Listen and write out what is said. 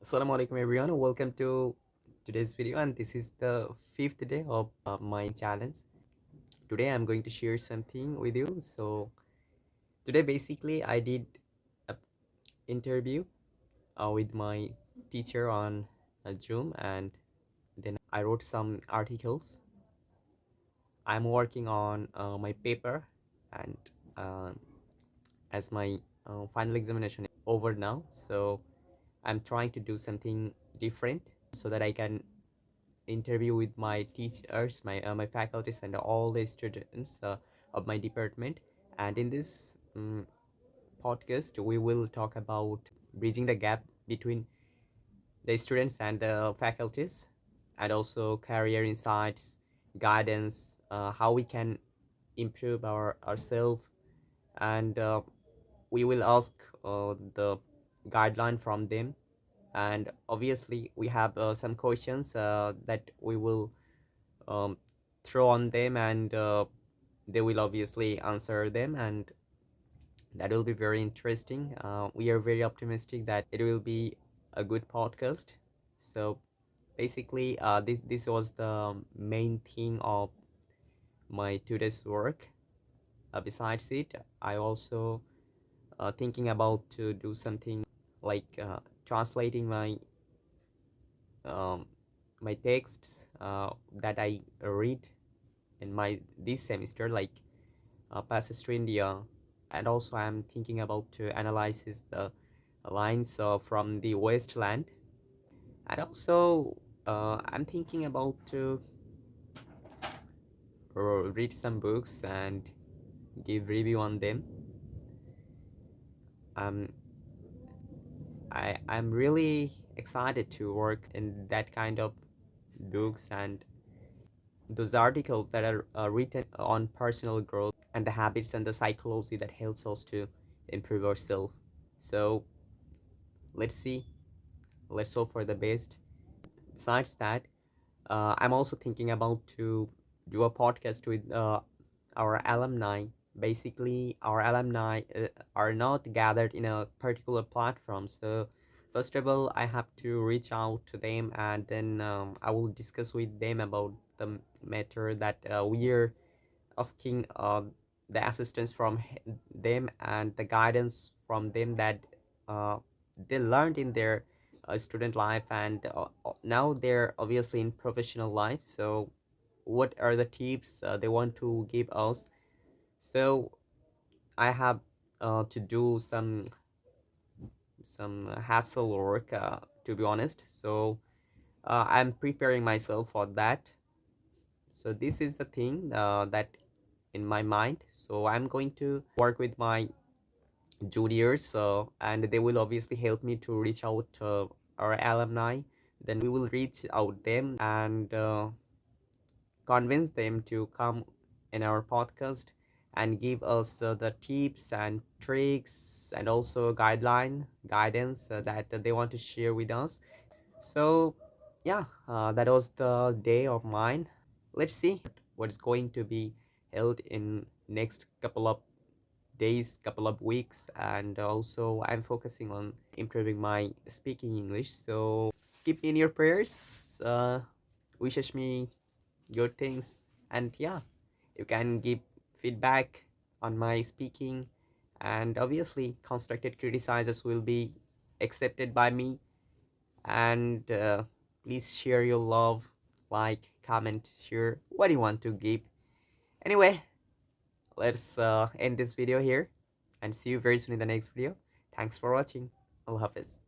Assalamualaikum everyone, welcome to today's video, and this is the fifth day of my challenge. Today I'm going to share something with you. So today basically I did a interview with my teacher on Zoom, and then I wrote some articles. I'm working on my paper, and uh, as my final examination is over now, so I'm trying to do something different so that I can interview with my teachers, my faculties, and all the students of my department. And in this podcast, we will talk about bridging the gap between the students and the faculties, and also career insights, guidance, how we can improve ourselves, and we will ask the guideline from them. And obviously, we have some questions that we will um, throw on them, and they will obviously answer them, and that will be very interesting. We are very optimistic that it will be a good podcast. So basically, this was the main thing of my today's work. Besides it, I also thinking about to do something like translating um, my texts that I read in my this semester, like passes to India. And also I'm thinking about to analyze the lines from the wasteland. And also I'm thinking about to read some books and give review on them. um, I'm really excited to work in that kind of books, and those articles that are written on personal growth and the habits and the psychology that helps us to improve ourselves. So let's see, let's hope for the best. Besides that, I'm also thinking about to do a podcast with our alumni. Basically, our alumni are not gathered in a particular platform. So first of all, I have to reach out to them, and then I will discuss with them about the matter that we are asking the assistance from them, and the guidance from them that uh, they learned in their student life, and now they're obviously in professional life. So what are the tips they want to give us? So I have to do some hassle work, to be honest. So I'm preparing myself for that. So this is the thing that in my mind. So I'm going to work with my juniors, and they will obviously help me to reach out to our alumni. Then we will reach out them and convince them to come in our podcast and give us the tips and tricks and also guidance that they want to share with us. So yeah, that was the day of mine. Let's see what's going to be held in next couple of days, couple of weeks. And also I'm focusing on improving my speaking English. So keep me in your prayers, wishes me good things. And yeah, you can give feedback on my speaking, and obviously constructed criticizers will be accepted by me. And please share your love, like, comment, share what you want to give. Anyway, let's end this video here, and see you very soon in the next video. Thanks for watching. Allah Hafiz.